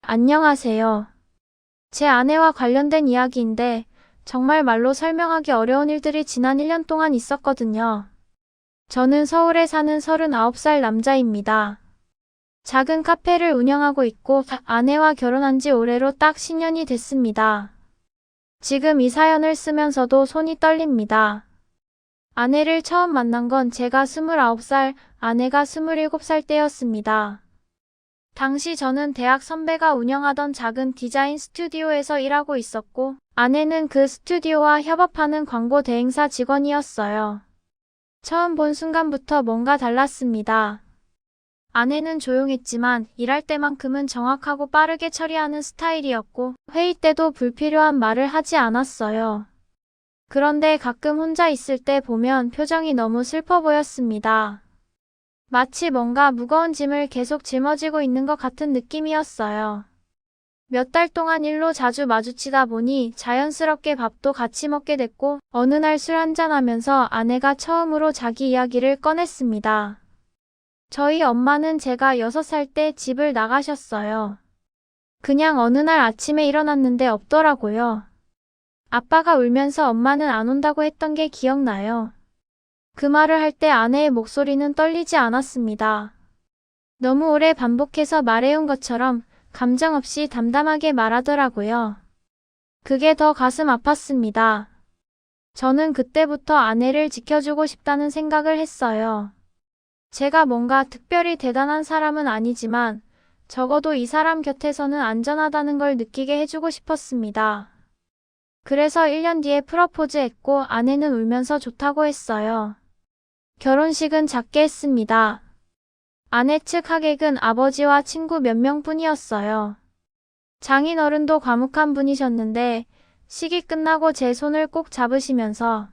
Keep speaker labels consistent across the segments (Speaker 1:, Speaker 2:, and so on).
Speaker 1: 안녕하세요. 제 아내와 관련된 이야기인데 정말 말로 설명하기 어려운 일들이 지난 1년 동안 있었거든요. 저는 서울에 사는 39살 남자입니다. 작은 카페를 운영하고 있고 아내와 결혼한 지 올해로 딱 10년이 됐습니다. 지금 이 사연을 쓰면서도 손이 떨립니다. 아내를 처음 만난 건 제가 29살, 아내가 27살 때였습니다. 당시 저는 대학 선배가 운영하던 작은 디자인 스튜디오에서 일하고 있었고, 아내는 그 스튜디오와 협업하는 광고 대행사 직원이었어요. 처음 본 순간부터 뭔가 달랐습니다. 아내는 조용했지만 일할 때만큼은 정확하고 빠르게 처리하는 스타일이었고, 회의 때도 불필요한 말을 하지 않았어요. 그런데 가끔 혼자 있을 때 보면 표정이 너무 슬퍼 보였습니다. 마치 뭔가 무거운 짐을 계속 짊어지고 있는 것 같은 느낌이었어요. 몇 달 동안 일로 자주 마주치다 보니 자연스럽게 밥도 같이 먹게 됐고, 어느 날 술 한잔하면서 아내가 처음으로 자기 이야기를 꺼냈습니다. 저희 엄마는 제가 6살 때 집을 나가셨어요. 그냥 어느 날 아침에 일어났는데 없더라고요. 아빠가 울면서 엄마는 안 온다고 했던 게 기억나요. 그 말을 할 때 아내의 목소리는 떨리지 않았습니다. 너무 오래 반복해서 말해온 것처럼 감정 없이 담담하게 말하더라고요. 그게 더 가슴 아팠습니다. 저는 그때부터 아내를 지켜주고 싶다는 생각을 했어요. 제가 뭔가 특별히 대단한 사람은 아니지만 적어도 이 사람 곁에서는 안전하다는 걸 느끼게 해주고 싶었습니다. 그래서 1년 뒤에 프러포즈했고 아내는 울면서 좋다고 했어요. 결혼식은 작게 했습니다. 아내 측 하객은 아버지와 친구 몇 명뿐이었어요. 장인어른도 과묵한 분이셨는데 식이 끝나고 제 손을 꼭 잡으시면서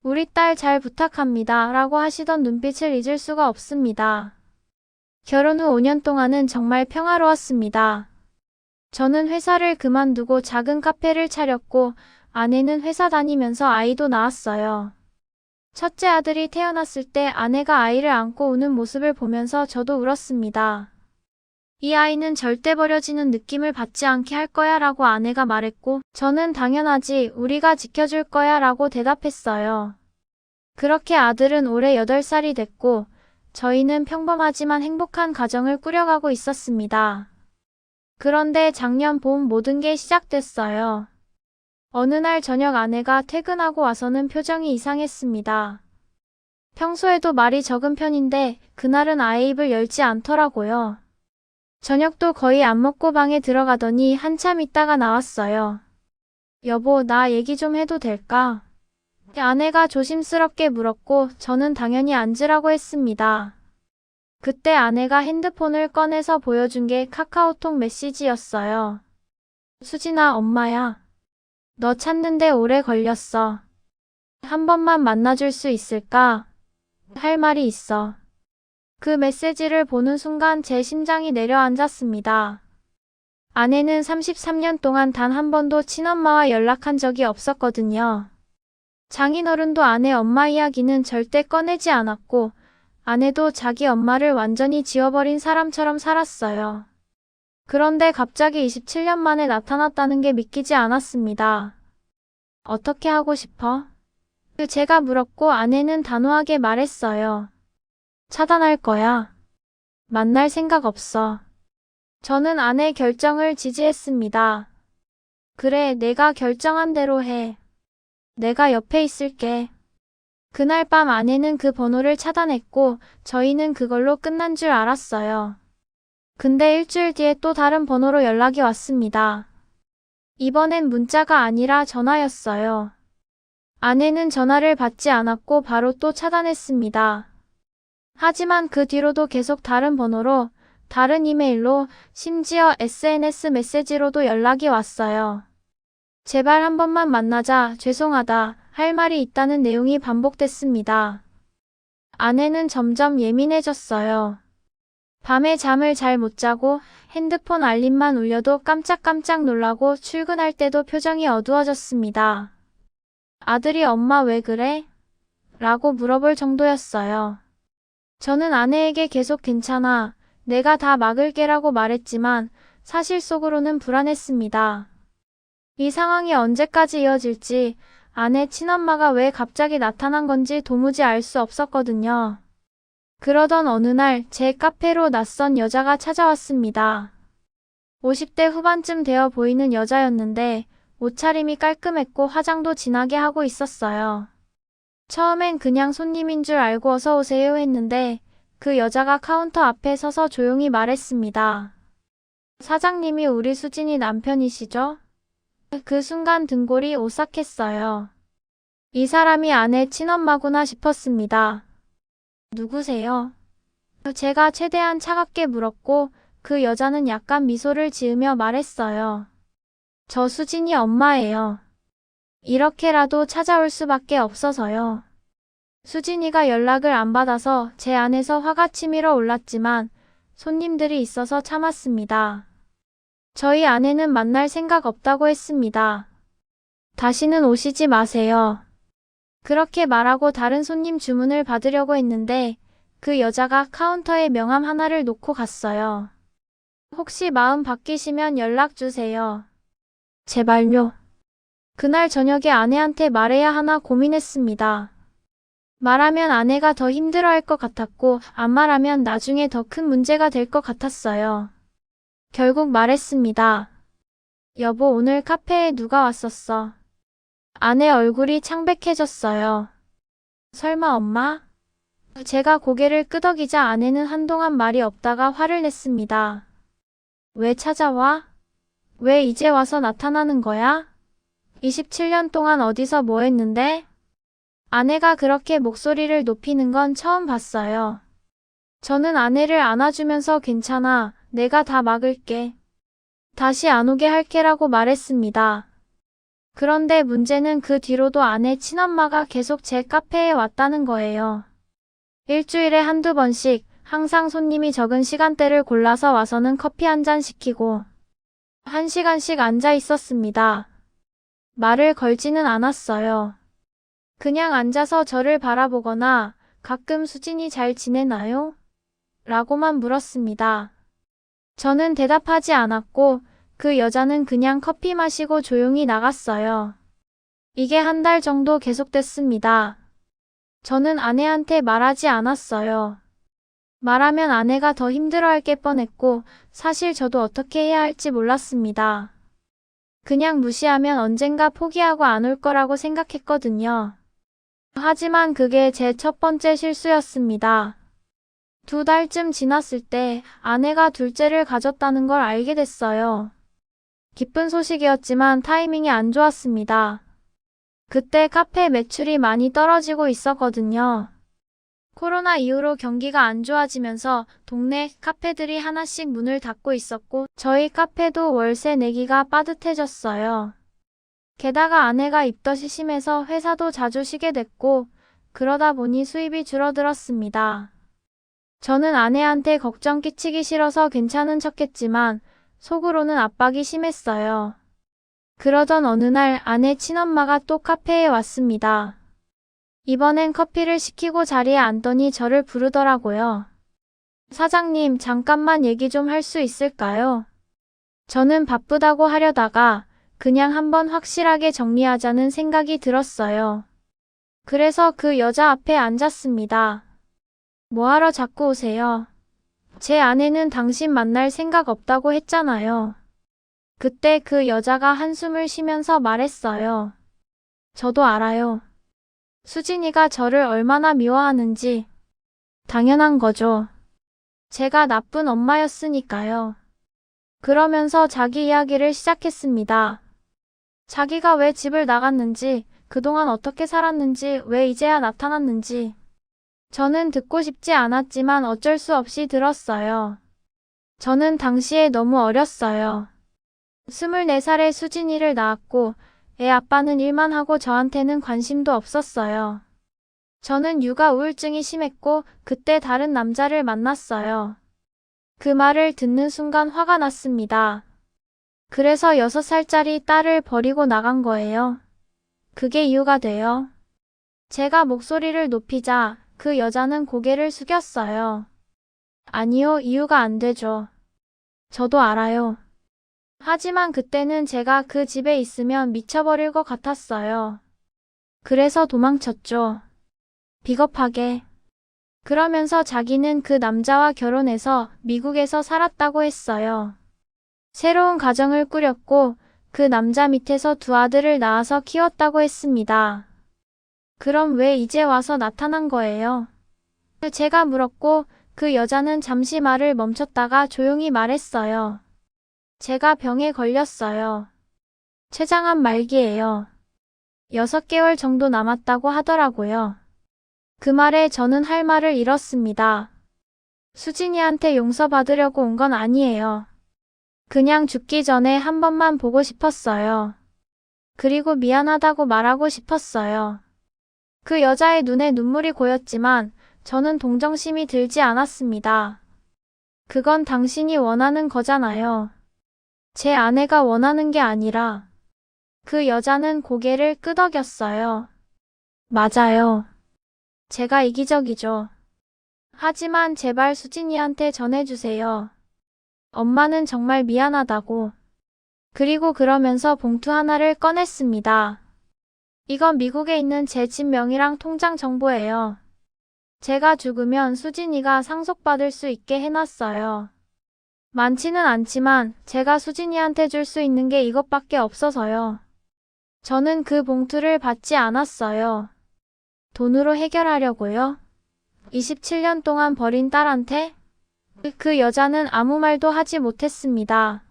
Speaker 1: 우리 딸 잘 부탁합니다 라고 하시던 눈빛을 잊을 수가 없습니다. 결혼 후 5년 동안은 정말 평화로웠습니다. 저는 회사를 그만두고 작은 카페를 차렸고 아내는 회사 다니면서 아이도 낳았어요. 첫째 아들이 태어났을 때 아내가 아이를 안고 우는 모습을 보면서 저도 울었습니다. 이 아이는 절대 버려지는 느낌을 받지 않게 할 거야 라고 아내가 말했고 저는 당연하지 우리가 지켜줄 거야 라고 대답했어요. 그렇게 아들은 올해 8살이 됐고 저희는 평범하지만 행복한 가정을 꾸려가고 있었습니다. 그런데 작년 봄 모든 게 시작됐어요. 어느 날 저녁 아내가 퇴근하고 와서는 표정이 이상했습니다. 평소에도 말이 적은 편인데 그날은 아예 입을 열지 않더라고요. 저녁도 거의 안 먹고 방에 들어가더니 한참 있다가 나왔어요. 여보, 나 얘기 좀 해도 될까? 아내가 조심스럽게 물었고 저는 당연히 앉으라고 했습니다. 그때 아내가 핸드폰을 꺼내서 보여준 게 카카오톡 메시지였어요. 수진아, 엄마야. 너 찾는데 오래 걸렸어. 한 번만 만나줄 수 있을까? 할 말이 있어. 그 메시지를 보는 순간 제 심장이 내려앉았습니다. 아내는 33년 동안 단 한 번도 친엄마와 연락한 적이 없었거든요. 장인어른도 아내 엄마 이야기는 절대 꺼내지 않았고 아내도 자기 엄마를 완전히 지워버린 사람처럼 살았어요. 그런데 갑자기 27년 만에 나타났다는 게 믿기지 않았습니다. 어떻게 하고 싶어? 제가 물었고 아내는 단호하게 말했어요. 차단할 거야. 만날 생각 없어. 저는 아내 결정을 지지했습니다. 그래, 내가 결정한 대로 해. 내가 옆에 있을게. 그날 밤 아내는 그 번호를 차단했고 저희는 그걸로 끝난 줄 알았어요. 근데 일주일 뒤에 또 다른 번호로 연락이 왔습니다. 이번엔 문자가 아니라 전화였어요. 아내는 전화를 받지 않았고 바로 또 차단했습니다. 하지만 그 뒤로도 계속 다른 번호로, 다른 이메일로, 심지어 SNS 메시지로도 연락이 왔어요. 제발 한 번만 만나자, 죄송하다, 할 말이 있다는 내용이 반복됐습니다. 아내는 점점 예민해졌어요. 밤에 잠을 잘 못 자고 핸드폰 알림만 울려도 깜짝깜짝 놀라고 출근할 때도 표정이 어두워졌습니다. 아들이 엄마 왜 그래? 라고 물어볼 정도였어요. 저는 아내에게 계속 괜찮아, 내가 다 막을게라고 말했지만 사실 속으로는 불안했습니다. 이 상황이 언제까지 이어질지, 아내 친엄마가 왜 갑자기 나타난 건지 도무지 알 수 없었거든요. 그러던 어느 날 제 카페로 낯선 여자가 찾아왔습니다. 50대 후반쯤 되어 보이는 여자였는데 옷차림이 깔끔했고 화장도 진하게 하고 있었어요. 처음엔 그냥 손님인 줄 알고 어서 오세요 했는데 그 여자가 카운터 앞에 서서 조용히 말했습니다. 사장님이 우리 수진이 남편이시죠? 그 순간 등골이 오싹했어요. 이 사람이 아내 친엄마구나 싶었습니다. 누구세요? 제가 최대한 차갑게 물었고 그 여자는 약간 미소를 지으며 말했어요. 저 수진이 엄마예요. 이렇게라도 찾아올 수밖에 없어서요. 수진이가 연락을 안 받아서 제 안에서 화가 치밀어 올랐지만 손님들이 있어서 참았습니다. 저희 아내는 만날 생각 없다고 했습니다. 다시는 오시지 마세요. 그렇게 말하고 다른 손님 주문을 받으려고 했는데 그 여자가 카운터에 명함 하나를 놓고 갔어요. 혹시 마음 바뀌시면 연락 주세요. 제발요. 그날 저녁에 아내한테 말해야 하나 고민했습니다. 말하면 아내가 더 힘들어할 것 같았고 안 말하면 나중에 더 큰 문제가 될 것 같았어요. 결국 말했습니다. 여보, 오늘 카페에 누가 왔었어? 아내 얼굴이 창백해졌어요. 설마 엄마? 제가 고개를 끄덕이자 아내는 한동안 말이 없다가 화를 냈습니다. 왜 찾아와? 왜 이제 와서 나타나는 거야? 27년 동안 어디서 뭐 했는데? 아내가 그렇게 목소리를 높이는 건 처음 봤어요. 저는 아내를 안아주면서 괜찮아, 내가 다 막을게. 다시 안 오게 할게라고 말했습니다. 그런데 문제는 그 뒤로도 아내 친엄마가 계속 제 카페에 왔다는 거예요. 일주일에 한두 번씩 항상 손님이 적은 시간대를 골라서 와서는 커피 한 잔 시키고 1시간씩 앉아 있었습니다. 말을 걸지는 않았어요. 그냥 앉아서 저를 바라보거나 가끔 수진이 잘 지내나요? 라고만 물었습니다. 저는 대답하지 않았고 그 여자는 그냥 커피 마시고 조용히 나갔어요. 이게 한 달 정도 계속됐습니다. 저는 아내한테 말하지 않았어요. 말하면 아내가 더 힘들어할 게 뻔했고 사실 저도 어떻게 해야 할지 몰랐습니다. 그냥 무시하면 언젠가 포기하고 안 올 거라고 생각했거든요. 하지만 그게 제 첫 번째 실수였습니다. 2달쯤 지났을 때 아내가 둘째를 가졌다는 걸 알게 됐어요. 기쁜 소식이었지만 타이밍이 안 좋았습니다. 그때 카페 매출이 많이 떨어지고 있었거든요. 코로나 이후로 경기가 안 좋아지면서 동네 카페들이 하나씩 문을 닫고 있었고 저희 카페도 월세 내기가 빠듯해졌어요. 게다가 아내가 입덧이 심해서 회사도 자주 쉬게 됐고 그러다 보니 수입이 줄어들었습니다. 저는 아내한테 걱정 끼치기 싫어서 괜찮은 척했지만 속으로는 압박이 심했어요. 그러던 어느 날 아내 친엄마가 또 카페에 왔습니다. 이번엔 커피를 시키고 자리에 앉더니 저를 부르더라고요. 사장님, 잠깐만 얘기 좀 할 수 있을까요? 저는 바쁘다고 하려다가 그냥 한번 확실하게 정리하자는 생각이 들었어요. 그래서 그 여자 앞에 앉았습니다. 뭐하러 자꾸 오세요? 제 아내는 당신 만날 생각 없다고 했잖아요. 그때 그 여자가 한숨을 쉬면서 말했어요. 저도 알아요. 수진이가 저를 얼마나 미워하는지. 당연한 거죠. 제가 나쁜 엄마였으니까요. 그러면서 자기 이야기를 시작했습니다. 자기가 왜 집을 나갔는지, 그동안 어떻게 살았는지, 왜 이제야 나타났는지. 저는 듣고 싶지 않았지만 어쩔 수 없이 들었어요. 저는 당시에 너무 어렸어요. 24살에 수진이를 낳았고 애 아빠는 일만 하고 저한테는 관심도 없었어요. 저는 육아 우울증이 심했고 그때 다른 남자를 만났어요. 그 말을 듣는 순간 화가 났습니다. 그래서 6살짜리 딸을 버리고 나간 거예요. 그게 이유가 돼요. 제가 목소리를 높이자 그 여자는 고개를 숙였어요. 아니요, 이유가 안 되죠. 저도 알아요. 하지만 그때는 제가 그 집에 있으면 미쳐버릴 것 같았어요. 그래서 도망쳤죠. 비겁하게. 그러면서 자기는 그 남자와 결혼해서 미국에서 살았다고 했어요. 새로운 가정을 꾸렸고 그 남자 밑에서 두 아들을 낳아서 키웠다고 했습니다. 그럼 왜 이제 와서 나타난 거예요? 제가 물었고 그 여자는 잠시 말을 멈췄다가 조용히 말했어요. 제가 병에 걸렸어요. 췌장암 말기예요. 6개월 정도 남았다고 하더라고요. 그 말에 저는 할 말을 잃었습니다. 수진이한테 용서받으려고 온 건 아니에요. 그냥 죽기 전에 한 번만 보고 싶었어요. 그리고 미안하다고 말하고 싶었어요. 그 여자의 눈에 눈물이 고였지만 저는 동정심이 들지 않았습니다. 그건 당신이 원하는 거잖아요. 제 아내가 원하는 게 아니라. 그 여자는 고개를 끄덕였어요. 맞아요. 제가 이기적이죠. 하지만 제발 수진이한테 전해주세요. 엄마는 정말 미안하다고. 그리고 그러면서 봉투 하나를 꺼냈습니다. 이건 미국에 있는 제 집 명의랑 통장 정보예요. 제가 죽으면 수진이가 상속받을 수 있게 해놨어요. 많지는 않지만 제가 수진이한테 줄 수 있는 게 이것밖에 없어서요. 저는 그 봉투를 받지 않았어요. 돈으로 해결하려고요? 27년 동안 버린 딸한테? 그 여자는 아무 말도 하지 못했습니다.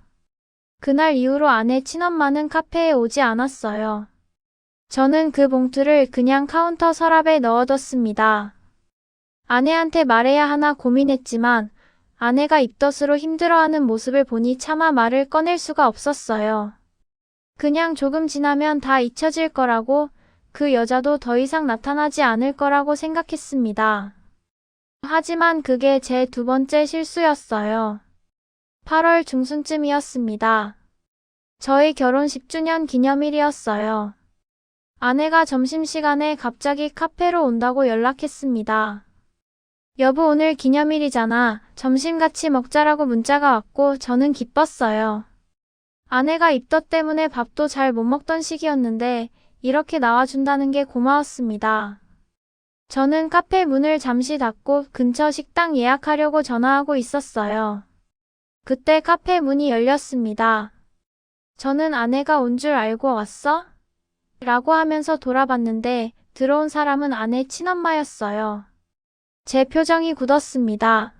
Speaker 1: 그날 이후로 아내 친엄마는 카페에 오지 않았어요. 저는 그 봉투를 그냥 카운터 서랍에 넣어뒀습니다. 아내한테 말해야 하나 고민했지만 아내가 입덧으로 힘들어하는 모습을 보니 차마 말을 꺼낼 수가 없었어요. 그냥 조금 지나면 다 잊혀질 거라고, 그 여자도 더 이상 나타나지 않을 거라고 생각했습니다. 하지만 그게 제 두 번째 실수였어요. 8월 중순쯤이었습니다. 저희 결혼 10주년 기념일이었어요. 아내가 점심시간에 갑자기 카페로 온다고 연락했습니다. 여보, 오늘 기념일이잖아. 점심 같이 먹자라고 문자가 왔고 저는 기뻤어요. 아내가 입덧 때문에 밥도 잘 못 먹던 시기였는데 이렇게 나와준다는 게 고마웠습니다. 저는 카페 문을 잠시 닫고 근처 식당 예약하려고 전화하고 있었어요. 그때 카페 문이 열렸습니다. 저는 아내가 온 줄 알고 왔어? 라고 하면서 돌아봤는데 들어온 사람은 아내 친엄마였어요. 제 표정이 굳었습니다.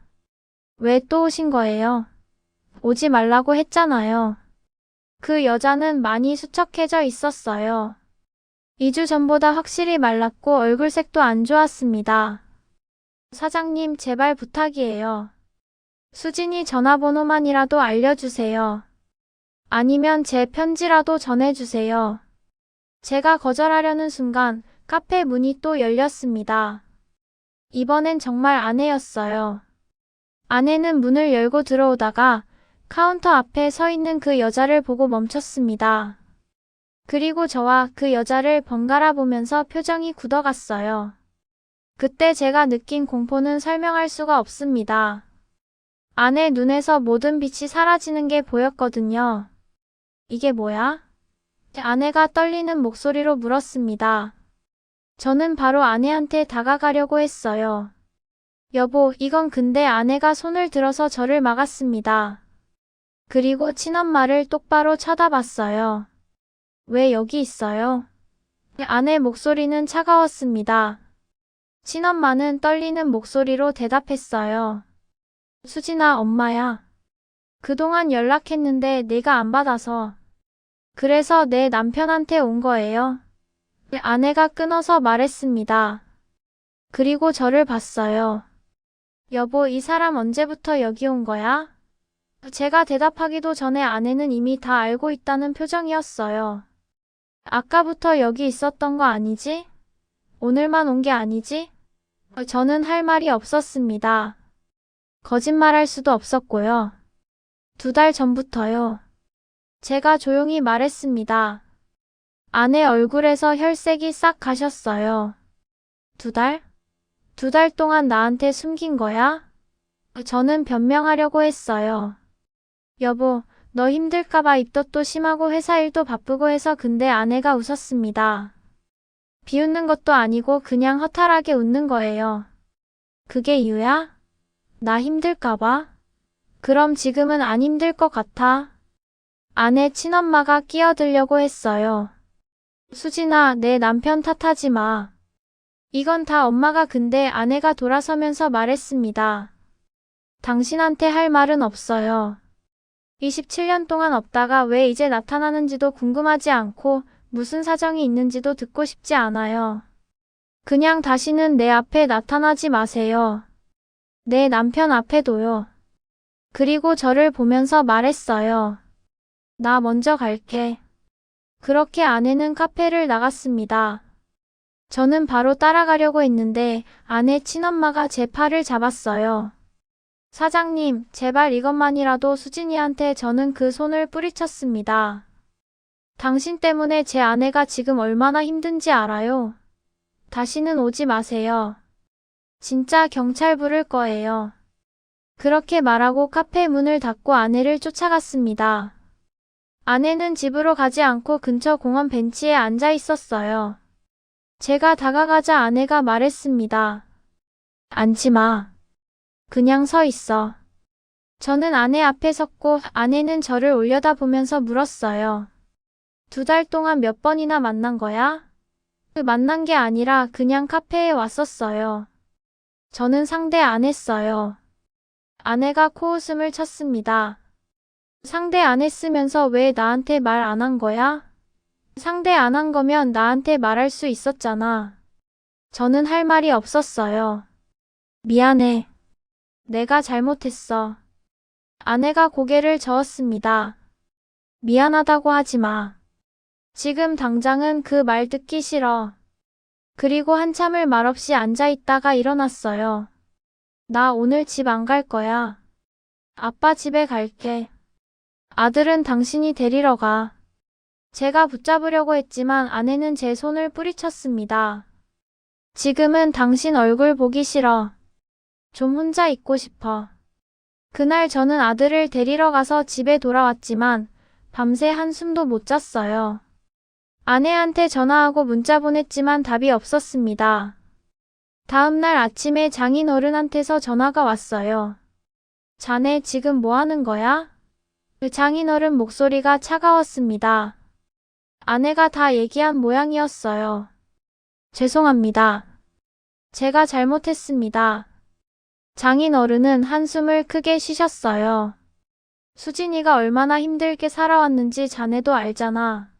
Speaker 1: 왜 또 오신 거예요? 오지 말라고 했잖아요. 그 여자는 많이 수척해져 있었어요. 2주 전보다 확실히 말랐고 얼굴색도 안 좋았습니다. 사장님, 제발 부탁이에요. 수진이 전화번호만이라도 알려주세요. 아니면 제 편지라도 전해주세요. 제가 거절하려는 순간 카페 문이 또 열렸습니다. 이번엔 정말 아내였어요. 아내는 문을 열고 들어오다가 카운터 앞에 서 있는 그 여자를 보고 멈췄습니다. 그리고 저와 그 여자를 번갈아 보면서 표정이 굳어갔어요. 그때 제가 느낀 공포는 설명할 수가 없습니다. 아내 눈에서 모든 빛이 사라지는 게 보였거든요. 이게 뭐야? 아내가 떨리는 목소리로 물었습니다. 저는 바로 아내한테 다가가려고 했어요. 여보, 이건 근데 아내가 손을 들어서 저를 막았습니다. 그리고 친엄마를 똑바로 쳐다봤어요. 왜 여기 있어요? 아내 목소리는 차가웠습니다. 친엄마는 떨리는 목소리로 대답했어요. 수진아, 엄마야. 그동안 연락했는데 내가 안 받아서. 그래서 내 남편한테 온 거예요. 아내가 끊어서 말했습니다. 그리고 저를 봤어요. 여보, 이 사람 언제부터 여기 온 거야? 제가 대답하기도 전에 아내는 이미 다 알고 있다는 표정이었어요. 아까부터 여기 있었던 거 아니지? 오늘만 온 게 아니지? 저는 할 말이 없었습니다. 거짓말할 수도 없었고요. 2달 전부터요. 제가 조용히 말했습니다. 아내 얼굴에서 혈색이 싹 가셨어요. 2달? 2달 동안 나한테 숨긴 거야? 저는 변명하려고 했어요. 여보, 너 힘들까봐 입덧도 심하고 회사 일도 바쁘고 해서. 근데 아내가 웃었습니다. 비웃는 것도 아니고 그냥 허탈하게 웃는 거예요. 그게 이유야? 나 힘들까봐? 그럼 지금은 안 힘들 것 같아? 아내 친엄마가 끼어들려고 했어요. 수진아, 내 남편 탓하지 마. 이건 다 엄마가. 근데 아내가 돌아서면서 말했습니다. 당신한테 할 말은 없어요. 27년 동안 없다가 왜 이제 나타나는지도 궁금하지 않고 무슨 사정이 있는지도 듣고 싶지 않아요. 그냥 다시는 내 앞에 나타나지 마세요. 내 남편 앞에도요. 그리고 저를 보면서 말했어요. 나 먼저 갈게. 그렇게 아내는 카페를 나갔습니다. 저는 바로 따라가려고 했는데 아내 친엄마가 제 팔을 잡았어요. 사장님, 제발 이것만이라도 수진이한테. 저는 그 손을 뿌리쳤습니다. 당신 때문에 제 아내가 지금 얼마나 힘든지 알아요? 다시는 오지 마세요. 진짜 경찰 부를 거예요. 그렇게 말하고 카페 문을 닫고 아내를 쫓아갔습니다. 아내는 집으로 가지 않고 근처 공원 벤치에 앉아 있었어요. 제가 다가가자 아내가 말했습니다. 앉지 마. 그냥 서 있어. 저는 아내 앞에 섰고 아내는 저를 올려다보면서 물었어요. 2달 동안 몇 번이나 만난 거야? 만난 게 아니라 그냥 카페에 왔었어요. 저는 상대 안 했어요. 아내가 코웃음을 쳤습니다. 상대 안 했으면서 왜 나한테 말 안 한 거야? 상대 안 한 거면 나한테 말할 수 있었잖아. 저는 할 말이 없었어요. 미안해. 내가 잘못했어. 아내가 고개를 저었습니다. 미안하다고 하지 마. 지금 당장은 그 말 듣기 싫어. 그리고 한참을 말없이 앉아있다가 일어났어요. 나 오늘 집 안 갈 거야. 아빠 집에 갈게. 아들은 당신이 데리러 가. 제가 붙잡으려고 했지만 아내는 제 손을 뿌리쳤습니다. 지금은 당신 얼굴 보기 싫어. 좀 혼자 있고 싶어. 그날 저는 아들을 데리러 가서 집에 돌아왔지만 밤새 한숨도 못 잤어요. 아내한테 전화하고 문자 보냈지만 답이 없었습니다. 다음날 아침에 장인어른한테서 전화가 왔어요. 자네 지금 뭐 하는 거야? 장인어른 목소리가 차가웠습니다. 아내가 다 얘기한 모양이었어요. 죄송합니다. 제가 잘못했습니다. 장인어른은 한숨을 크게 쉬셨어요. 수진이가 얼마나 힘들게 살아왔는지 자네도 알잖아.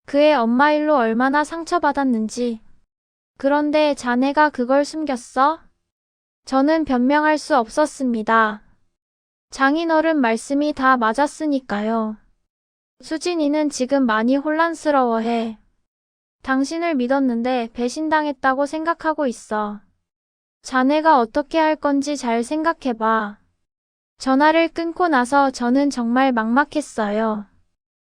Speaker 1: 그의 엄마 일로 얼마나 상처받았는지. 그런데 자네가 그걸 숨겼어? 저는 변명할 수 없었습니다. 장인어른 말씀이 다 맞았으니까요. 수진이는 지금 많이 혼란스러워해. 당신을 믿었는데 배신당했다고 생각하고 있어. 자네가 어떻게 할 건지 잘 생각해봐. 전화를 끊고 나서 저는 정말 막막했어요.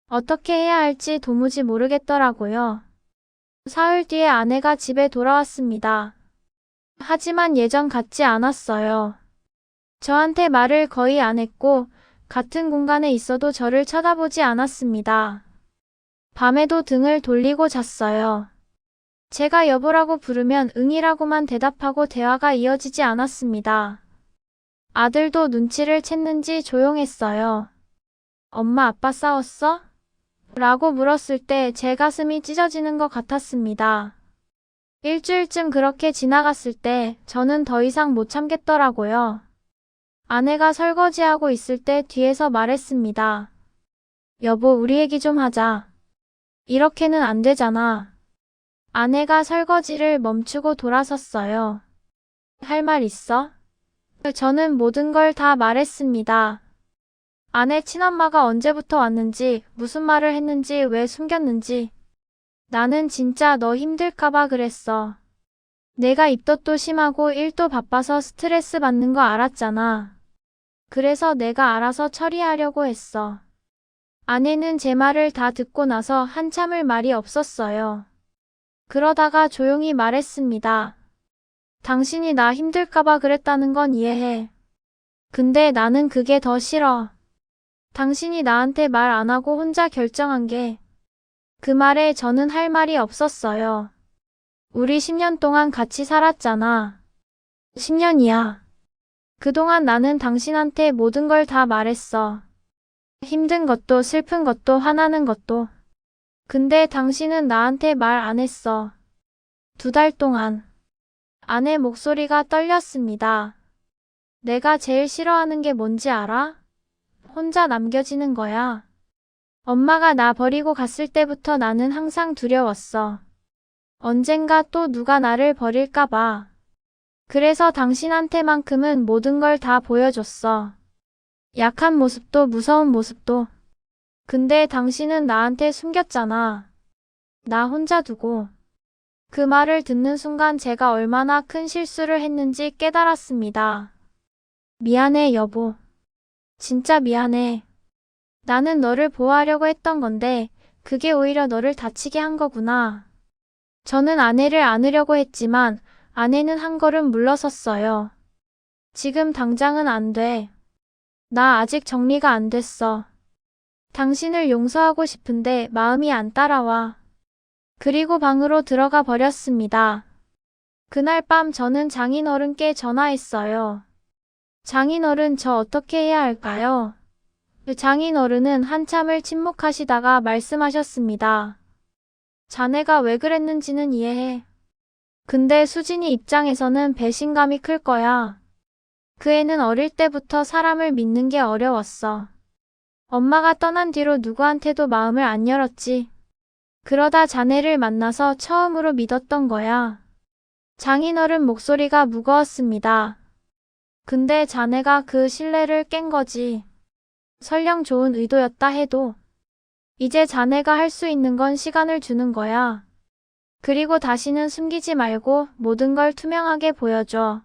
Speaker 1: 어떻게 해야 할지 도무지 모르겠더라고요. 사흘 뒤에 아내가 집에 돌아왔습니다. 하지만 예전 같지 않았어요. 저한테 말을 거의 안 했고 같은 공간에 있어도 저를 쳐다보지 않았습니다. 밤에도 등을 돌리고 잤어요. 제가 여보라고 부르면 응이라고만 대답하고 대화가 이어지지 않았습니다. 아들도 눈치를 챘는지 조용했어요. 엄마 아빠 싸웠어? 라고 물었을 때 제 가슴이 찢어지는 것 같았습니다. 일주일쯤 그렇게 지나갔을 때 저는 더 이상 못 참겠더라고요. 아내가 설거지하고 있을 때 뒤에서 말했습니다. 여보, 우리 얘기 좀 하자. 이렇게는 안 되잖아. 아내가 설거지를 멈추고 돌아섰어요. 할 말 있어? 저는 모든 걸 다 말했습니다. 아내 친엄마가 언제부터 왔는지, 무슨 말을 했는지, 왜 숨겼는지. 나는 진짜 너 힘들까봐 그랬어. 내가 입덧도 심하고 일도 바빠서 스트레스 받는 거 알았잖아. 그래서 내가 알아서 처리하려고 했어. 아내는 제 말을 다 듣고 나서 한참을 말이 없었어요. 그러다가 조용히 말했습니다. 당신이 나 힘들까봐 그랬다는 건 이해해. 근데 나는 그게 더 싫어. 당신이 나한테 말 안 하고 혼자 결정한 게. 그 말에 저는 할 말이 없었어요. 우리 10년 동안 같이 살았잖아. 10년이야. 그동안 나는 당신한테 모든 걸 다 말했어. 힘든 것도 슬픈 것도 화나는 것도. 근데 당신은 나한테 말 안 했어. 2달 동안. 아내 목소리가 떨렸습니다. 내가 제일 싫어하는 게 뭔지 알아? 혼자 남겨지는 거야. 엄마가 나 버리고 갔을 때부터 나는 항상 두려웠어. 언젠가 또 누가 나를 버릴까 봐. 그래서 당신한테만큼은 모든 걸 다 보여줬어. 약한 모습도 무서운 모습도. 근데 당신은 나한테 숨겼잖아. 나 혼자 두고. 그 말을 듣는 순간 제가 얼마나 큰 실수를 했는지 깨달았습니다. 미안해, 여보. 진짜 미안해. 나는 너를 보호하려고 했던 건데 그게 오히려 너를 다치게 한 거구나. 저는 아내를 안으려고 했지만 아내는 한 걸음 물러섰어요. 지금 당장은 안 돼. 나 아직 정리가 안 됐어. 당신을 용서하고 싶은데 마음이 안 따라와. 그리고 방으로 들어가 버렸습니다. 그날 밤 저는 장인어른께 전화했어요. 장인어른, 저 어떻게 해야 할까요? 장인어른은 한참을 침묵하시다가 말씀하셨습니다. 자네가 왜 그랬는지는 이해해. 근데 수진이 입장에서는 배신감이 클 거야. 그 애는 어릴 때부터 사람을 믿는 게 어려웠어. 엄마가 떠난 뒤로 누구한테도 마음을 안 열었지. 그러다 자네를 만나서 처음으로 믿었던 거야. 장인어른 목소리가 무거웠습니다. 근데 자네가 그 신뢰를 깬 거지. 설령 좋은 의도였다 해도. 이제 자네가 할 수 있는 건 시간을 주는 거야. 그리고 다시는 숨기지 말고 모든 걸 투명하게 보여줘.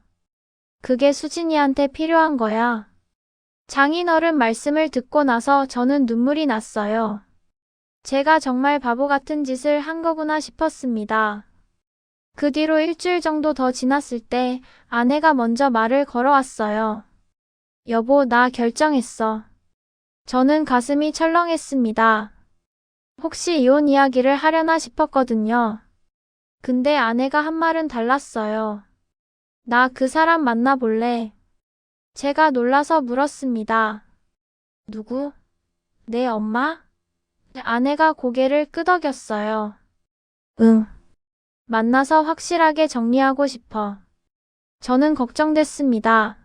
Speaker 1: 그게 수진이한테 필요한 거야. 장인어른 말씀을 듣고 나서 저는 눈물이 났어요. 제가 정말 바보 같은 짓을 한 거구나 싶었습니다. 그 뒤로 일주일 정도 더 지났을 때 아내가 먼저 말을 걸어왔어요. 여보, 나 결정했어. 저는 가슴이 철렁했습니다. 혹시 이혼 이야기를 하려나 싶었거든요. 근데 아내가 한 말은 달랐어요. 나 그 사람 만나볼래? 제가 놀라서 물었습니다. 누구? 내 엄마? 아내가 고개를 끄덕였어요. 응. 만나서 확실하게 정리하고 싶어. 저는 걱정됐습니다.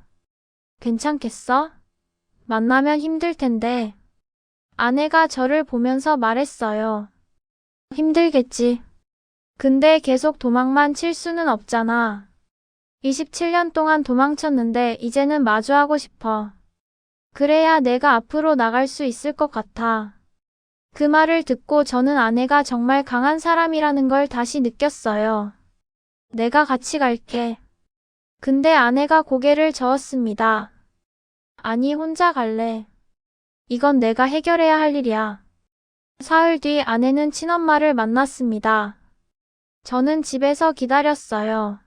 Speaker 1: 괜찮겠어? 만나면 힘들 텐데. 아내가 저를 보면서 말했어요. 힘들겠지. 근데 계속 도망만 칠 수는 없잖아. 27년 동안 도망쳤는데 이제는 마주하고 싶어. 그래야 내가 앞으로 나갈 수 있을 것 같아. 그 말을 듣고 저는 아내가 정말 강한 사람이라는 걸 다시 느꼈어요. 내가 같이 갈게. 근데 아내가 고개를 저었습니다. 아니, 혼자 갈래. 이건 내가 해결해야 할 일이야. 사흘 뒤 아내는 친엄마를 만났습니다. 저는 집에서 기다렸어요.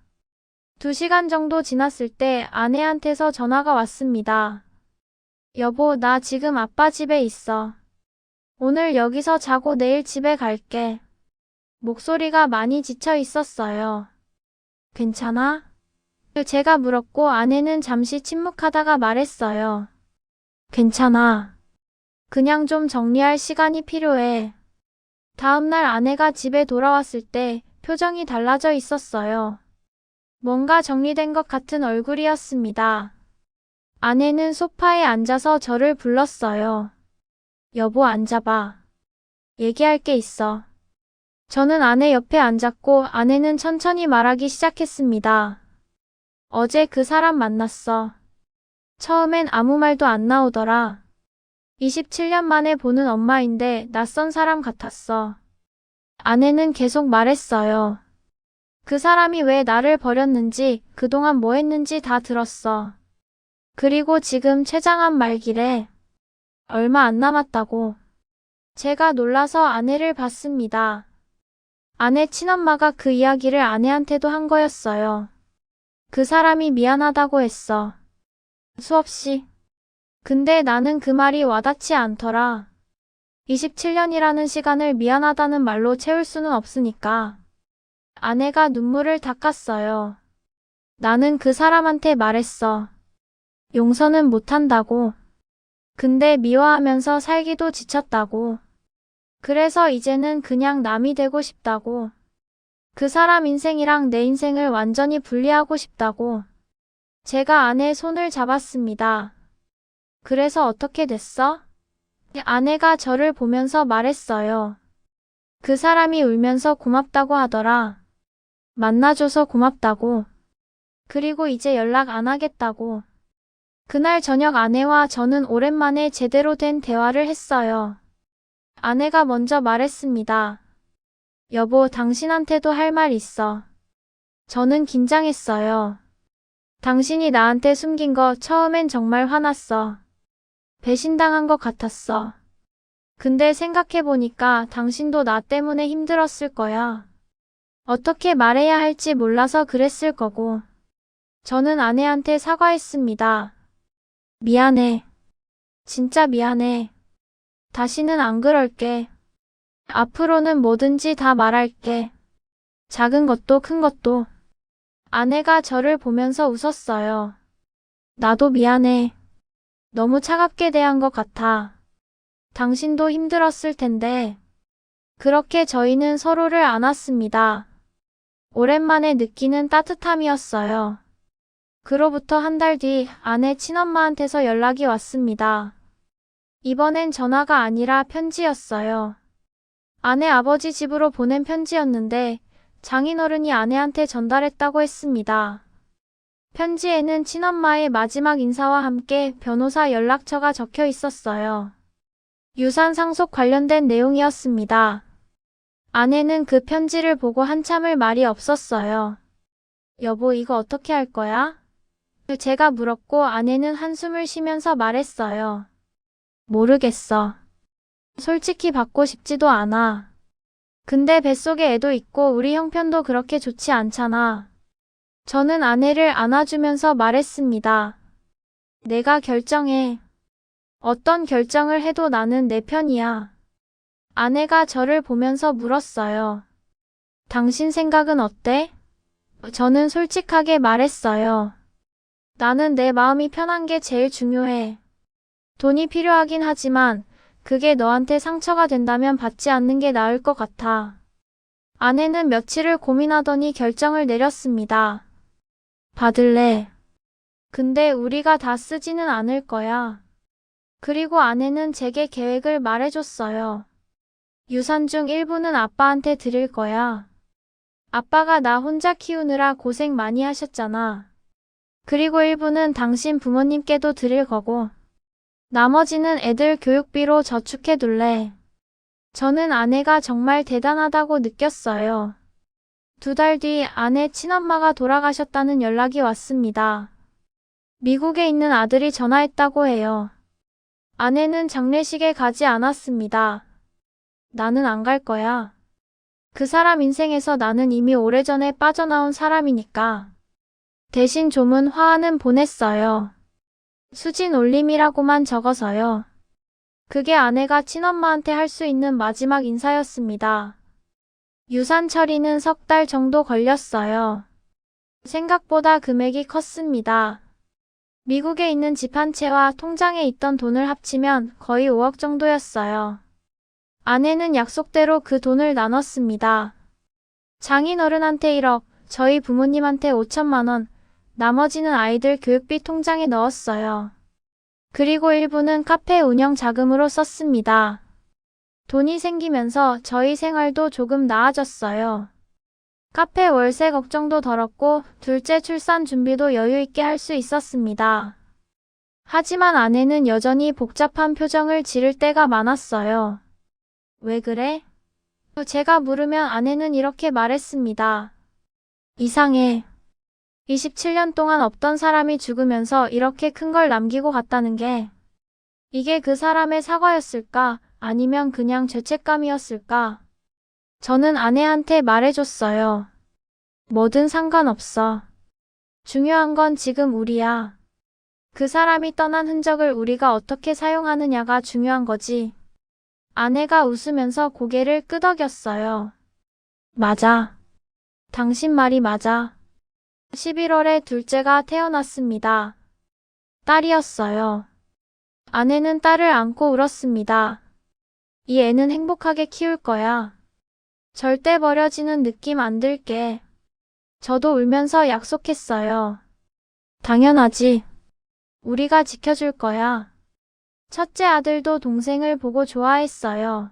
Speaker 1: 2시간 정도 지났을 때 아내한테서 전화가 왔습니다. 여보, 나 지금 아빠 집에 있어. 오늘 여기서 자고 내일 집에 갈게. 목소리가 많이 지쳐 있었어요. 괜찮아? 제가 물었고 아내는 잠시 침묵하다가 말했어요. 괜찮아. 그냥 좀 정리할 시간이 필요해. 다음날 아내가 집에 돌아왔을 때 표정이 달라져 있었어요. 뭔가 정리된 것 같은 얼굴이었습니다. 아내는 소파에 앉아서 저를 불렀어요. 여보, 앉아봐. 얘기할 게 있어. 저는 아내 옆에 앉았고 아내는 천천히 말하기 시작했습니다. 어제 그 사람 만났어. 처음엔 아무 말도 안 나오더라. 27년 만에 보는 엄마인데 낯선 사람 같았어. 아내는 계속 말했어요. 그 사람이 왜 나를 버렸는지, 그동안 뭐 했는지 다 들었어. 그리고 지금 췌장암 말기래. 얼마 안 남았다고. 제가 놀라서 아내를 봤습니다. 아내 친엄마가 그 이야기를 아내한테도 한 거였어요. 그 사람이 미안하다고 했어. 수없이. 근데 나는 그 말이 와닿지 않더라. 27년이라는 시간을 미안하다는 말로 채울 수는 없으니까. 아내가 눈물을 닦았어요. 나는 그 사람한테 말했어. 용서는 못한다고. 근데 미워하면서 살기도 지쳤다고. 그래서 이제는 그냥 남이 되고 싶다고. 그 사람 인생이랑 내 인생을 완전히 분리하고 싶다고. 제가 아내의 손을 잡았습니다. 그래서 어떻게 됐어? 아내가 저를 보면서 말했어요. 그 사람이 울면서 고맙다고 하더라. 만나줘서 고맙다고. 그리고 이제 연락 안 하겠다고. 그날 저녁 아내와 저는 오랜만에 제대로 된 대화를 했어요. 아내가 먼저 말했습니다. 여보, 당신한테도 할 말 있어. 저는 긴장했어요. 당신이 나한테 숨긴 거 처음엔 정말 화났어. 배신당한 것 같았어. 근데 생각해보니까 당신도 나 때문에 힘들었을 거야. 어떻게 말해야 할지 몰라서 그랬을 거고. 저는 아내한테 사과했습니다. 미안해. 진짜 미안해. 다시는 안 그럴게. 앞으로는 뭐든지 다 말할게. 작은 것도 큰 것도. 아내가 저를 보면서 웃었어요. 나도 미안해. 너무 차갑게 대한 것 같아. 당신도 힘들었을 텐데. 그렇게 저희는 서로를 안았습니다. 오랜만에 느끼는 따뜻함이었어요. 그로부터 한 달 뒤 아내 친엄마한테서 연락이 왔습니다. 이번엔 전화가 아니라 편지였어요. 아내 아버지 집으로 보낸 편지였는데 장인어른이 아내한테 전달했다고 했습니다. 편지에는 친엄마의 마지막 인사와 함께 변호사 연락처가 적혀 있었어요. 유산 상속 관련된 내용이었습니다. 아내는 그 편지를 보고 한참을 말이 없었어요. 여보, 이거 어떻게 할 거야? 제가 물었고 아내는 한숨을 쉬면서 말했어요. 모르겠어. 솔직히 받고 싶지도 않아. 근데 뱃속에 애도 있고 우리 형편도 그렇게 좋지 않잖아. 저는 아내를 안아주면서 말했습니다. 내가 결정해. 어떤 결정을 해도 나는 내 편이야. 아내가 저를 보면서 물었어요. 당신 생각은 어때? 저는 솔직하게 말했어요. 나는 내 마음이 편한 게 제일 중요해. 돈이 필요하긴 하지만 그게 너한테 상처가 된다면 받지 않는 게 나을 것 같아. 아내는 며칠을 고민하더니 결정을 내렸습니다. 받을래. 근데 우리가 다 쓰지는 않을 거야. 그리고 아내는 제게 계획을 말해줬어요. 유산 중 일부는 아빠한테 드릴 거야. 아빠가 나 혼자 키우느라 고생 많이 하셨잖아. 그리고 일부는 당신 부모님께도 드릴 거고. 나머지는 애들 교육비로 저축해둘래. 저는 아내가 정말 대단하다고 느꼈어요. 2달 뒤 아내 친엄마가 돌아가셨다는 연락이 왔습니다. 미국에 있는 아들이 전화했다고 해요. 아내는 장례식에 가지 않았습니다. 나는 안 갈 거야. 그 사람 인생에서 나는 이미 오래전에 빠져나온 사람이니까. 대신 좀은 화환은 보냈어요. 수진 올림이라고만 적어서요. 그게 아내가 친엄마한테 할 수 있는 마지막 인사였습니다. 유산 처리는 3달 정도 걸렸어요. 생각보다 금액이 컸습니다. 미국에 있는 집 한 채와 통장에 있던 돈을 합치면 거의 5억 정도였어요. 아내는 약속대로 그 돈을 나눴습니다. 장인어른한테 1억, 저희 부모님한테 5천만 원, 나머지는 아이들 교육비 통장에 넣었어요. 그리고 일부는 카페 운영 자금으로 썼습니다. 돈이 생기면서 저희 생활도 조금 나아졌어요. 카페 월세 걱정도 덜었고 둘째 출산 준비도 여유 있게 할 수 있었습니다. 하지만 아내는 여전히 복잡한 표정을 지을 때가 많았어요. 왜 그래? 제가 물으면 아내는 이렇게 말했습니다. 이상해. 27년 동안 없던 사람이 죽으면서 이렇게 큰 걸 남기고 갔다는 게 이게 그 사람의 사과였을까? 아니면 그냥 죄책감이었을까? 저는 아내한테 말해줬어요. 뭐든 상관없어. 중요한 건 지금 우리야. 그 사람이 떠난 흔적을 우리가 어떻게 사용하느냐가 중요한 거지. 아내가 웃으면서 고개를 끄덕였어요. 맞아. 당신 말이 맞아. 11월에 둘째가 태어났습니다. 딸이었어요. 아내는 딸을 안고 울었습니다. 이 애는 행복하게 키울 거야. 절대 버려지는 느낌 안 들게. 저도 울면서 약속했어요. 당연하지. 우리가 지켜줄 거야. 첫째 아들도 동생을 보고 좋아했어요.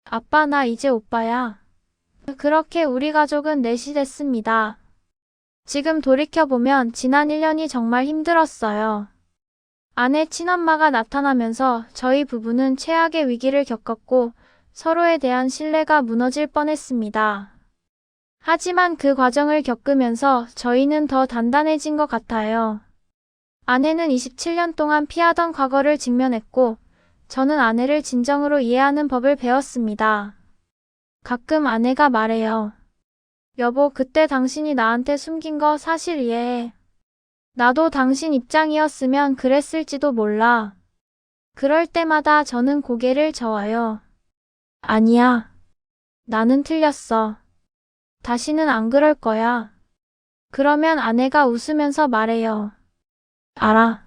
Speaker 1: 아빠, 나 이제 오빠야. 그렇게 우리 가족은 넷이 됐습니다. 지금 돌이켜보면 지난 1년이 정말 힘들었어요. 아내 친엄마가 나타나면서 저희 부부는 최악의 위기를 겪었고 서로에 대한 신뢰가 무너질 뻔했습니다. 하지만 그 과정을 겪으면서 저희는 더 단단해진 것 같아요. 아내는 27년 동안 피하던 과거를 직면했고 저는 아내를 진정으로 이해하는 법을 배웠습니다. 가끔 아내가 말해요. 여보, 그때 당신이 나한테 숨긴 거 사실 이해해. 나도 당신 입장이었으면 그랬을지도 몰라. 그럴 때마다 저는 고개를 저어요. 아니야. 나는 틀렸어. 다시는 안 그럴 거야. 그러면 아내가 웃으면서 말해요. 알아.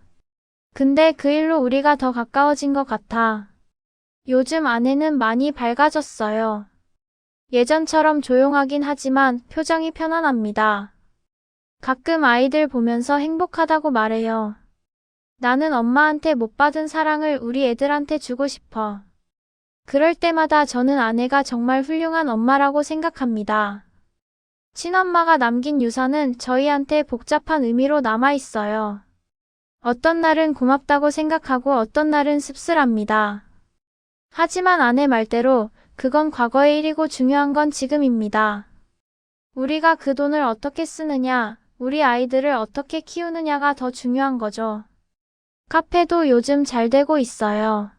Speaker 1: 근데 그 일로 우리가 더 가까워진 것 같아. 요즘 아내는 많이 밝아졌어요. 예전처럼 조용하긴 하지만 표정이 편안합니다. 가끔 아이들 보면서 행복하다고 말해요. 나는 엄마한테 못 받은 사랑을 우리 애들한테 주고 싶어. 그럴 때마다 저는 아내가 정말 훌륭한 엄마라고 생각합니다. 친엄마가 남긴 유산은 저희한테 복잡한 의미로 남아있어요. 어떤 날은 고맙다고 생각하고 어떤 날은 씁쓸합니다. 하지만 아내 말대로 그건 과거의 일이고 중요한 건 지금입니다. 우리가 그 돈을 어떻게 쓰느냐, 우리 아이들을 어떻게 키우느냐가 더 중요한 거죠. 카페도 요즘 잘 되고 있어요.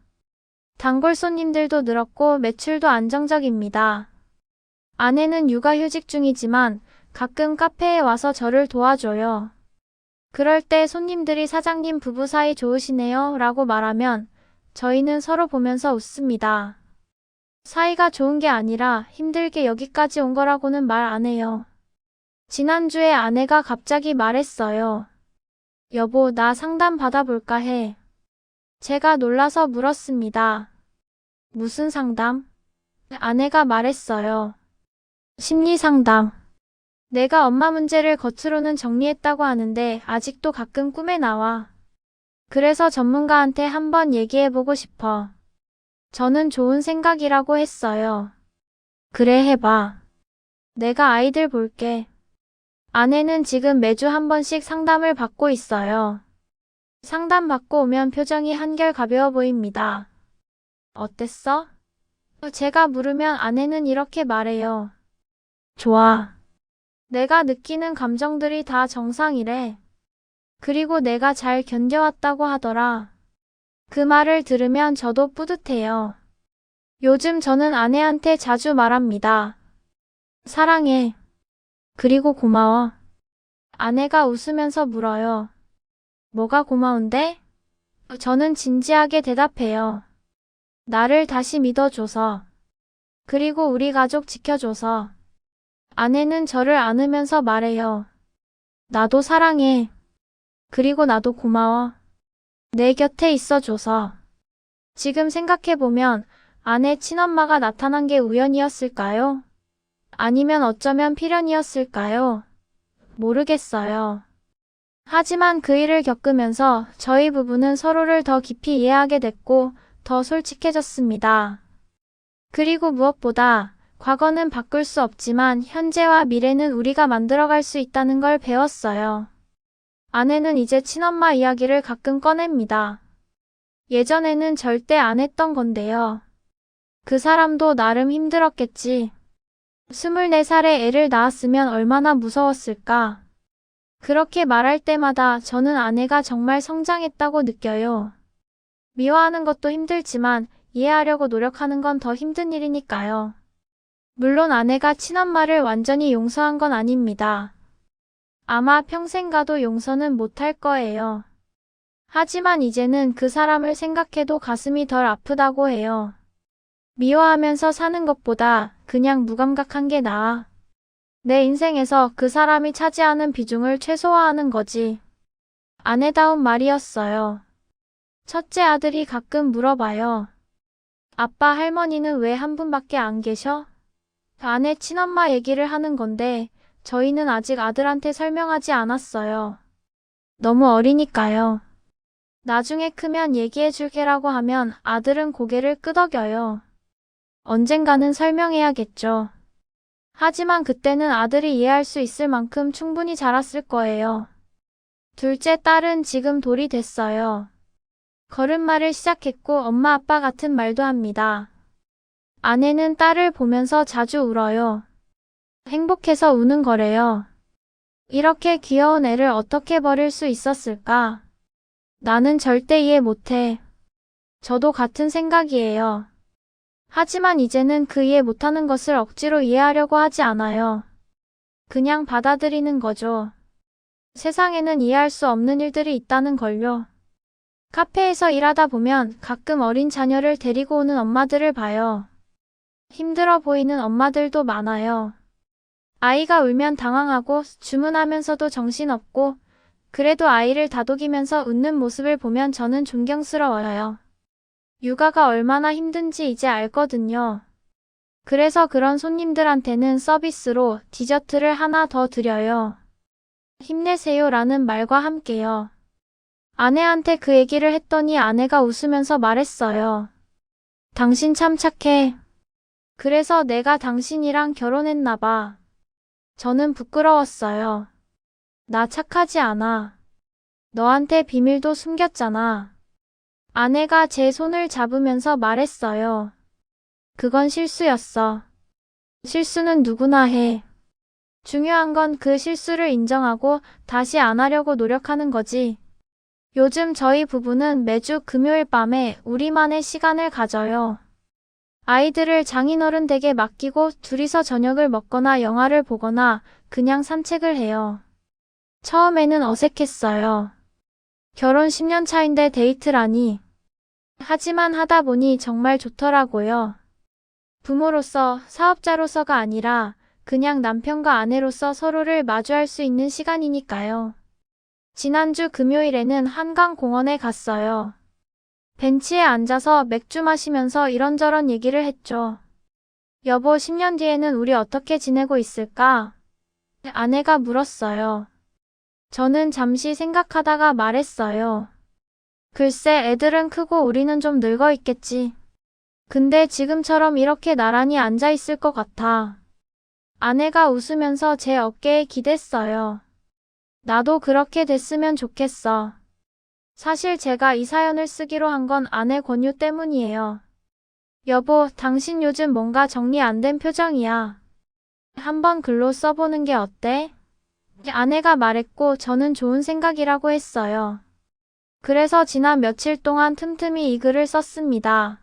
Speaker 1: 단골 손님들도 늘었고 매출도 안정적입니다. 아내는 육아휴직 중이지만 가끔 카페에 와서 저를 도와줘요. 그럴 때 손님들이 사장님 부부 사이 좋으시네요 라고 말하면 저희는 서로 보면서 웃습니다. 사이가 좋은 게 아니라 힘들게 여기까지 온 거라고는 말 안 해요. 지난주에 아내가 갑자기 말했어요. 여보, 나 상담 받아볼까 해. 제가 놀라서 물었습니다. 무슨 상담? 아내가 말했어요. 심리 상담. 내가 엄마 문제를 겉으로는 정리했다고 하는데 아직도 가끔 꿈에 나와. 그래서 전문가한테 한번 얘기해보고 싶어. 저는 좋은 생각이라고 했어요. 그래, 해봐. 내가 아이들 볼게. 아내는 지금 매주 한 번씩 상담을 받고 있어요. 상담 받고 오면 표정이 한결 가벼워 보입니다. 어땠어? 제가 물으면 아내는 이렇게 말해요. 좋아. 내가 느끼는 감정들이 다 정상이래. 그리고 내가 잘 견뎌왔다고 하더라. 그 말을 들으면 저도 뿌듯해요. 요즘 저는 아내한테 자주 말합니다. 사랑해. 그리고 고마워. 아내가 웃으면서 물어요. 뭐가 고마운데? 저는 진지하게 대답해요. 나를 다시 믿어줘서. 그리고 우리 가족 지켜줘서. 아내는 저를 안으면서 말해요. 나도 사랑해. 그리고 나도 고마워. 내 곁에 있어줘서. 지금 생각해보면 아내 친엄마가 나타난 게 우연이었을까요? 아니면 어쩌면 필연이었을까요? 모르겠어요. 하지만 그 일을 겪으면서 저희 부부는 서로를 더 깊이 이해하게 됐고 더 솔직해졌습니다. 그리고 무엇보다 과거는 바꿀 수 없지만 현재와 미래는 우리가 만들어갈 수 있다는 걸 배웠어요. 아내는 이제 친엄마 이야기를 가끔 꺼냅니다. 예전에는 절대 안 했던 건데요. 그 사람도 나름 힘들었겠지. 24살에 애를 낳았으면 얼마나 무서웠을까. 그렇게 말할 때마다 저는 아내가 정말 성장했다고 느껴요. 미워하는 것도 힘들지만 이해하려고 노력하는 건 더 힘든 일이니까요. 물론 아내가 친엄마를 완전히 용서한 건 아닙니다. 아마 평생 가도 용서는 못할 거예요. 하지만 이제는 그 사람을 생각해도 가슴이 덜 아프다고 해요. 미워하면서 사는 것보다 그냥 무감각한 게 나아. 내 인생에서 그 사람이 차지하는 비중을 최소화하는 거지. 아내다운 말이었어요. 첫째 아들이 가끔 물어봐요. 아빠, 할머니는 왜 한 분밖에 안 계셔? 아내 친엄마 얘기를 하는 건데 저희는 아직 아들한테 설명하지 않았어요. 너무 어리니까요. 나중에 크면 얘기해 줄게라고 하면 아들은 고개를 끄덕여요. 언젠가는 설명해야겠죠. 하지만 그때는 아들이 이해할 수 있을 만큼 충분히 자랐을 거예요. 둘째 딸은 지금 돌이 됐어요. 걸음마를 시작했고 엄마 아빠 같은 말도 합니다. 아내는 딸을 보면서 자주 울어요. 행복해서 우는 거래요. 이렇게 귀여운 애를 어떻게 버릴 수 있었을까? 나는 절대 이해 못해. 저도 같은 생각이에요. 하지만 이제는 그 이해 못하는 것을 억지로 이해하려고 하지 않아요. 그냥 받아들이는 거죠. 세상에는 이해할 수 없는 일들이 있다는 걸요. 카페에서 일하다 보면 가끔 어린 자녀를 데리고 오는 엄마들을 봐요. 힘들어 보이는 엄마들도 많아요. 아이가 울면 당황하고 주문하면서도 정신없고 그래도 아이를 다독이면서 웃는 모습을 보면 저는 존경스러워요. 육아가 얼마나 힘든지 이제 알거든요. 그래서 그런 손님들한테는 서비스로 디저트를 하나 더 드려요. 힘내세요 라는 말과 함께요. 아내한테 그 얘기를 했더니 아내가 웃으면서 말했어요. 당신 참 착해. 그래서 내가 당신이랑 결혼했나 봐. 저는 부끄러웠어요. 나 착하지 않아. 너한테 비밀도 숨겼잖아. 아내가 제 손을 잡으면서 말했어요. 그건 실수였어. 실수는 누구나 해. 중요한 건 그 실수를 인정하고 다시 안 하려고 노력하는 거지. 요즘 저희 부부는 매주 금요일 밤에 우리만의 시간을 가져요. 아이들을 장인어른 댁에 맡기고 둘이서 저녁을 먹거나 영화를 보거나 그냥 산책을 해요. 처음에는 어색했어요. 결혼 10년 차인데 데이트라니. 하지만 하다 보니 정말 좋더라고요. 부모로서, 사업자로서가 아니라 그냥 남편과 아내로서 서로를 마주할 수 있는 시간이니까요. 지난주 금요일에는 한강공원에 갔어요. 벤치에 앉아서 맥주 마시면서 이런저런 얘기를 했죠. 여보, 10년 뒤에는 우리 어떻게 지내고 있을까? 아내가 물었어요. 저는 잠시 생각하다가 말했어요. 글쎄, 애들은 크고 우리는 좀 늙어 있겠지. 근데 지금처럼 이렇게 나란히 앉아 있을 것 같아. 아내가 웃으면서 제 어깨에 기댔어요. 나도 그렇게 됐으면 좋겠어. 사실 제가 이 사연을 쓰기로 한 건 아내 권유 때문이에요. 여보, 당신 요즘 뭔가 정리 안 된 표정이야. 한번 글로 써보는 게 어때? 아내가 말했고 저는 좋은 생각이라고 했어요. 그래서 지난 며칠 동안 틈틈이 이 글을 썼습니다.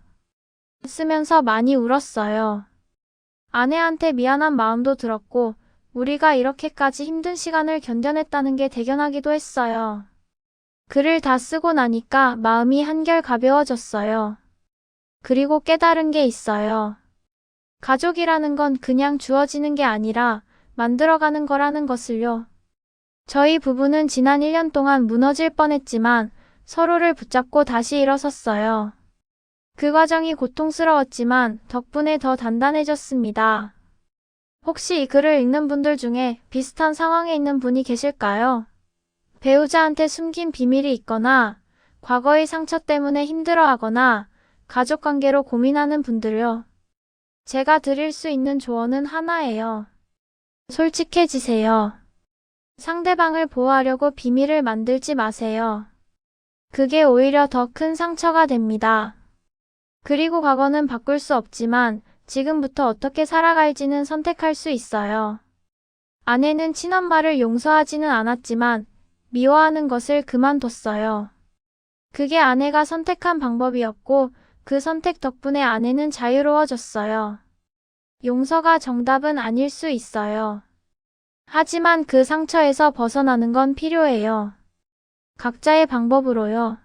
Speaker 1: 쓰면서 많이 울었어요. 아내한테 미안한 마음도 들었고 우리가 이렇게까지 힘든 시간을 견뎌냈다는 게 대견하기도 했어요. 글을 다 쓰고 나니까 마음이 한결 가벼워졌어요. 그리고 깨달은 게 있어요. 가족이라는 건 그냥 주어지는 게 아니라 만들어가는 거라는 것을요. 저희 부부는 지난 1년 동안 무너질 뻔했지만 서로를 붙잡고 다시 일어섰어요. 그 과정이 고통스러웠지만 덕분에 더 단단해졌습니다. 혹시 이 글을 읽는 분들 중에 비슷한 상황에 있는 분이 계실까요? 배우자한테 숨긴 비밀이 있거나 과거의 상처 때문에 힘들어하거나 가족관계로 고민하는 분들요. 제가 드릴 수 있는 조언은 하나예요. 솔직해지세요. 상대방을 보호하려고 비밀을 만들지 마세요. 그게 오히려 더 큰 상처가 됩니다. 그리고 과거는 바꿀 수 없지만 지금부터 어떻게 살아갈지는 선택할 수 있어요. 아내는 친엄마를 용서하지는 않았지만 미워하는 것을 그만뒀어요. 그게 아내가 선택한 방법이었고 그 선택 덕분에 아내는 자유로워졌어요. 용서가 정답은 아닐 수 있어요. 하지만 그 상처에서 벗어나는 건 필요해요. 각자의 방법으로요.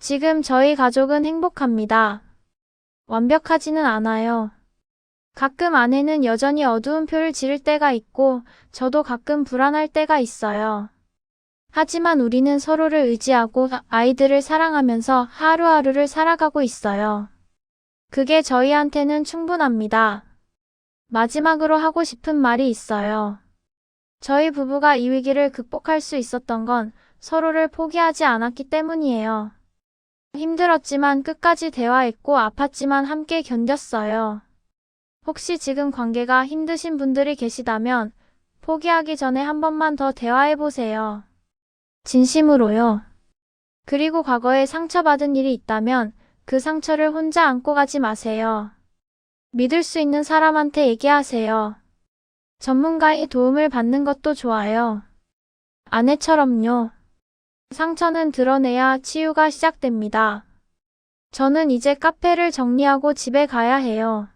Speaker 1: 지금 저희 가족은 행복합니다. 완벽하지는 않아요. 가끔 아내는 여전히 어두운 표를 지를 때가 있고, 저도 가끔 불안할 때가 있어요. 하지만 우리는 서로를 의지하고 아이들을 사랑하면서 하루하루를 살아가고 있어요. 그게 저희한테는 충분합니다. 마지막으로 하고 싶은 말이 있어요. 저희 부부가 이 위기를 극복할 수 있었던 건 서로를 포기하지 않았기 때문이에요. 힘들었지만 끝까지 대화했고 아팠지만 함께 견뎠어요. 혹시 지금 관계가 힘드신 분들이 계시다면 포기하기 전에 한 번만 더 대화해보세요. 진심으로요. 그리고 과거에 상처받은 일이 있다면 그 상처를 혼자 안고 가지 마세요. 믿을 수 있는 사람한테 얘기하세요. 전문가의 도움을 받는 것도 좋아요. 아내처럼요. 상처는 드러내야 치유가 시작됩니다. 저는 이제 카페를 정리하고 집에 가야 해요.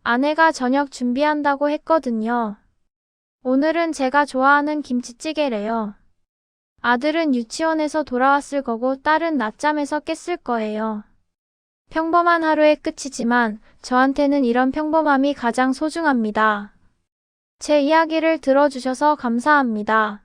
Speaker 1: 아내가 저녁 준비한다고 했거든요. 오늘은 제가 좋아하는 김치찌개래요. 아들은 유치원에서 돌아왔을 거고 딸은 낮잠에서 깼을 거예요. 평범한 하루의 끝이지만 저한테는 이런 평범함이 가장 소중합니다. 제 이야기를 들어주셔서 감사합니다.